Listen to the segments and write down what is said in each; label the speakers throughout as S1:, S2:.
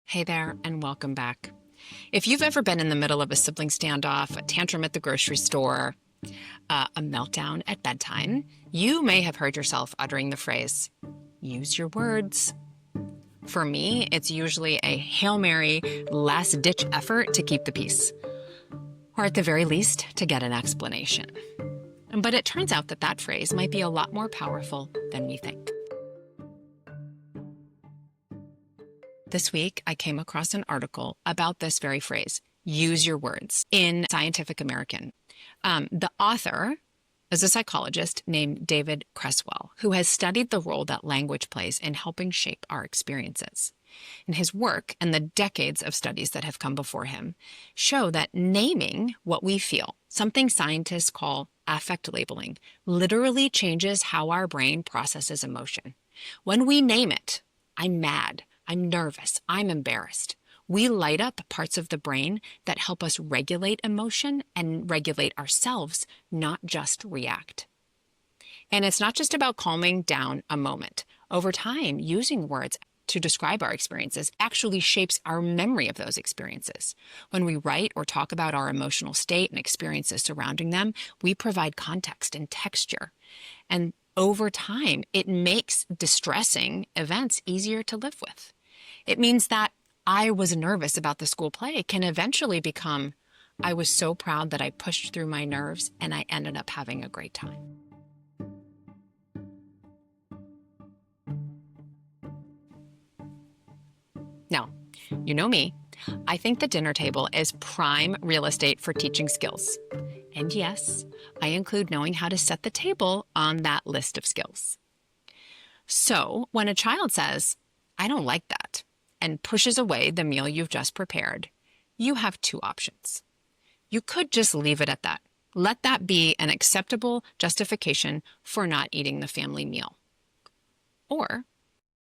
S1: Hey there, and welcome back. If you've ever been in the middle of a sibling standoff, a tantrum at the grocery store, a meltdown at bedtime, you may have heard yourself uttering the phrase, use your words. For me, it's usually a Hail Mary, last-ditch effort to keep the peace, or at the very least, to get an explanation. But it turns out that that phrase might be a lot more powerful than we think. This week, I came across an article about this very phrase, use your words, in Scientific American. The author is a psychologist named David Creswell, who has studied the role that language plays in helping shape our experiences. And his work and the decades of studies that have come before him show that naming what we feel, something scientists call affect labeling, literally changes how our brain processes emotion. When we name it, I'm mad, I'm nervous, I'm embarrassed, we light up parts of the brain that help us regulate emotion and regulate ourselves, not just react. And it's not just about calming down a moment. Over time, using words to describe our experiences actually shapes our memory of those experiences. When we write or talk about our emotional state and experiences surrounding them, we provide context and texture. And over time, it makes distressing events easier to live with. It means that I was nervous about the school play can eventually become, I was so proud that I pushed through my nerves and I ended up having a great time. Now, you know me, I think the dinner table is prime real estate for teaching skills. And yes, I include knowing how to set the table on that list of skills. So when a child says, I don't like that, and pushes away the meal you've just prepared, you have two options. You could just leave it at that. Let that be an acceptable justification for not eating the family meal. Or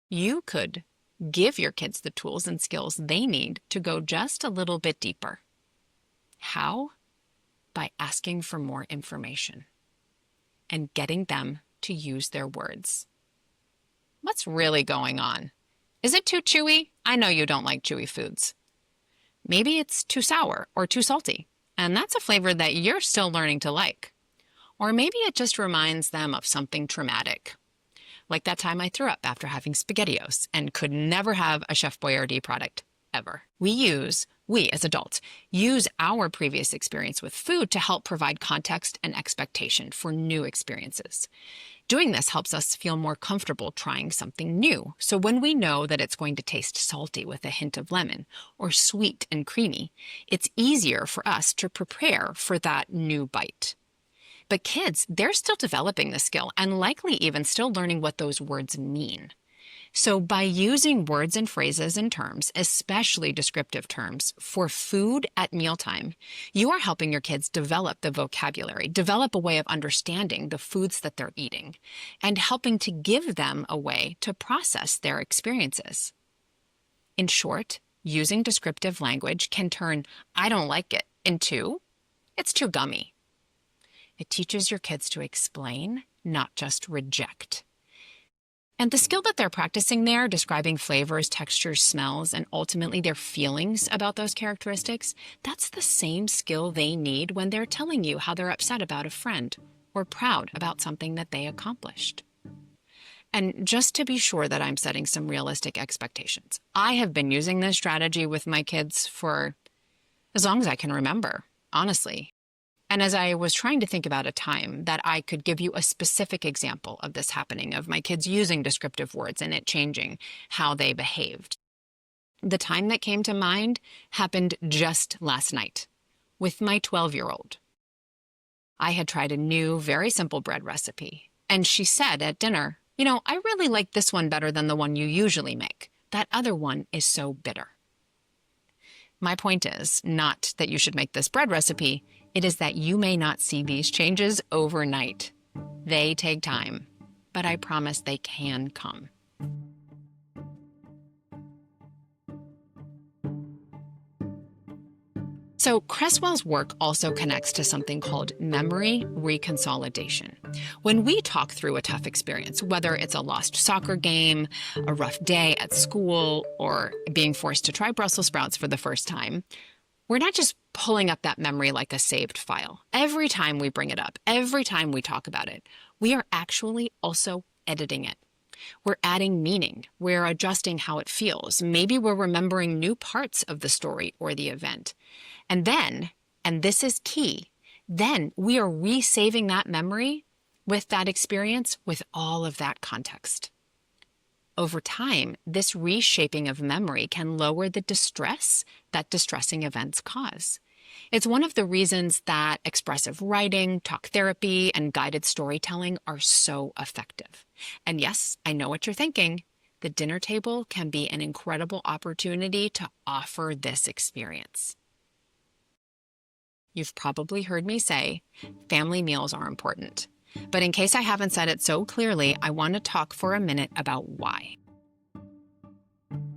S1: you could give your kids the tools and skills they need to go just a little bit deeper. How? By asking for more information and getting them to use their words. What's really going on? Is it too chewy? I know you don't like chewy foods. Maybe it's too sour or too salty, and that's a flavor that you're still learning to like. Or maybe it just reminds them of something traumatic, like that time I threw up after having SpaghettiOs and could never have a Chef Boyardee product ever. We as adults, use our previous experience with food to help provide context and expectation for new experiences. Doing this helps us feel more comfortable trying something new. So when we know that it's going to taste salty with a hint of lemon or sweet and creamy, it's easier for us to prepare for that new bite. But kids, they're still developing the skill and likely even still learning what those words mean. So by using words and phrases and terms, especially descriptive terms, for food at mealtime, you are helping your kids develop the vocabulary, develop a way of understanding the foods that they're eating, and helping to give them a way to process their experiences. In short, using descriptive language can turn, I don't like it, into, it's too gummy. It teaches your kids to explain, not just reject. And the skill that they're practicing there, describing flavors, textures, smells, and ultimately their feelings about those characteristics, that's the same skill they need when they're telling you how they're upset about a friend or proud about something that they accomplished. And just to be sure that I'm setting some realistic expectations, I have been using this strategy with my kids for as long as I can remember, honestly. And as I was trying to think about a time that I could give you a specific example of this happening, of my kids using descriptive words and it changing how they behaved, the time that came to mind happened just last night with my 12-year-old. I had tried a new, very simple bread recipe, and she said at dinner, you know, I really like this one better than the one you usually make. That other one is so bitter. My point is not that you should make this bread recipe. It is that you may not see these changes overnight. They take time, but I promise they can come. So, Cresswell's work also connects to something called memory reconsolidation. When we talk through a tough experience, whether it's a lost soccer game, a rough day at school, or being forced to try Brussels sprouts for the first time, we're not just pulling up that memory like a saved file. Every time we bring it up, every time we talk about it, we are actually also editing it. We're adding meaning. We're adjusting how it feels. Maybe we're remembering new parts of the story or the event. And then, and this is key, then we are resaving that memory with that experience with all of that context. Over time, this reshaping of memory can lower the distress that distressing events cause. It's one of the reasons that expressive writing, talk therapy, and guided storytelling are so effective. And yes, I know what you're thinking. The dinner table can be an incredible opportunity to offer this experience. You've probably heard me say, family meals are important. But in case I haven't said it so clearly, I want to talk for a minute about why.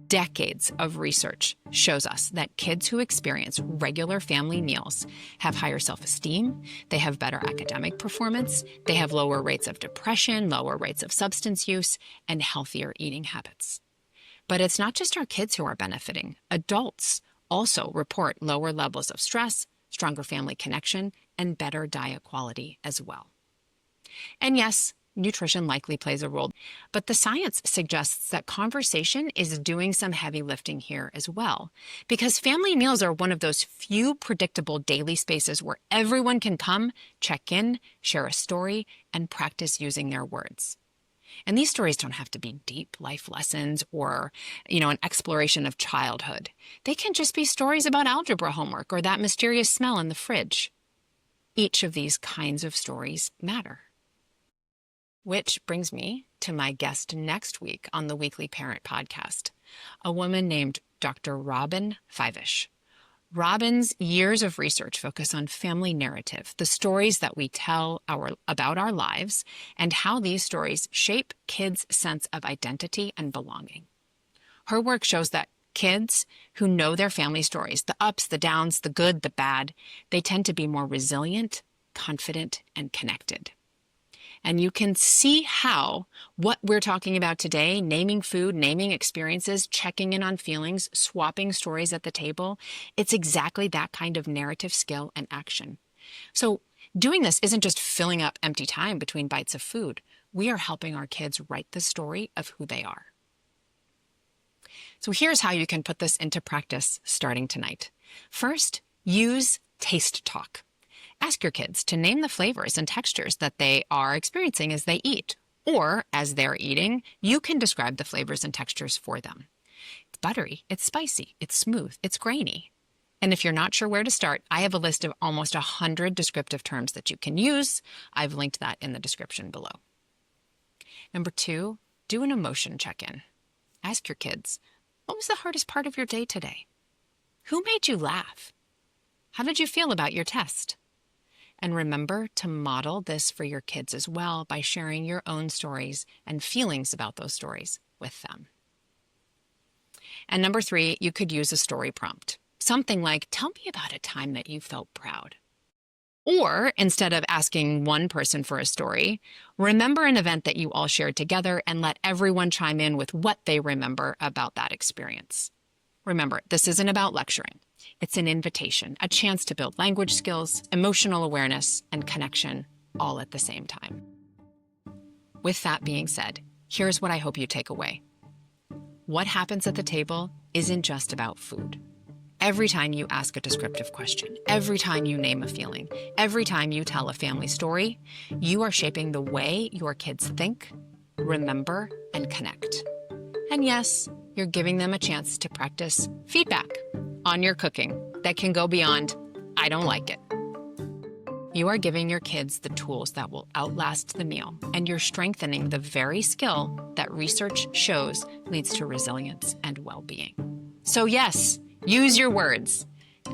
S1: Decades of research shows us that kids who experience regular family meals have higher self-esteem, they have better academic performance, they have lower rates of depression, lower rates of substance use, and healthier eating habits. But it's not just our kids who are benefiting. Adults also report lower levels of stress, stronger family connection, and better diet quality as well. And yes, nutrition likely plays a role, but the science suggests that conversation is doing some heavy lifting here as well, because family meals are one of those few predictable daily spaces where everyone can come, check in, share a story, and practice using their words. And these stories don't have to be deep life lessons or, an exploration of childhood. They can just be stories about algebra homework or that mysterious smell in the fridge. Each of these kinds of stories matter. Which brings me to my guest next week on the Weekly Parent Podcast, a woman named Dr. Robin Fivish. Robin's years of research focus on family narrative, the stories that we tell about our lives, and how these stories shape kids' sense of identity and belonging. Her work shows that kids who know their family stories, the ups, the downs, the good, the bad, they tend to be more resilient, confident, and connected. And you can see how what we're talking about today, naming food, naming experiences, checking in on feelings, swapping stories at the table, it's exactly that kind of narrative skill and action. So doing this isn't just filling up empty time between bites of food. We are helping our kids write the story of who they are. So here's how you can put this into practice starting tonight. First, use taste talk. Ask your kids to name the flavors and textures that they are experiencing as they eat. Or, as they're eating, you can describe the flavors and textures for them. It's buttery, it's spicy, it's smooth, it's grainy. And if you're not sure where to start, I have a list of almost 100 descriptive terms that you can use. I've linked that in the description below. Number 2, do an emotion check-in. Ask your kids, what was the hardest part of your day today? Who made you laugh? How did you feel about your test? And remember to model this for your kids as well by sharing your own stories and feelings about those stories with them. And number 3, you could use a story prompt. Something like, tell me about a time that you felt proud. Or instead of asking one person for a story, remember an event that you all shared together and let everyone chime in with what they remember about that experience. Remember, this isn't about lecturing. It's an invitation, a chance to build language skills, emotional awareness, and connection all at the same time. With that being said, here's what I hope you take away. What happens at the table isn't just about food. Every time you ask a descriptive question, every time you name a feeling, every time you tell a family story, you are shaping the way your kids think, remember, and connect. And yes, you're giving them a chance to practice feedback on your cooking that can go beyond, I don't like it. You are giving your kids the tools that will outlast the meal, and you're strengthening the very skill that research shows leads to resilience and well-being. So yes, use your words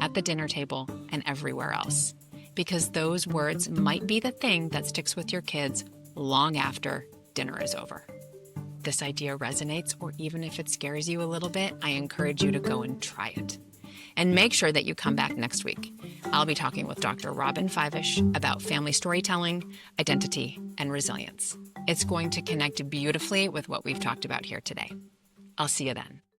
S1: at the dinner table and everywhere else, because those words might be the thing that sticks with your kids long after dinner is over. This idea resonates, or even if it scares you a little bit, I encourage you to go and try it. And make sure that you come back next week. I'll be talking with Dr. Robin Fivish about family storytelling, identity, and resilience. It's going to connect beautifully with what we've talked about here today. I'll see you then.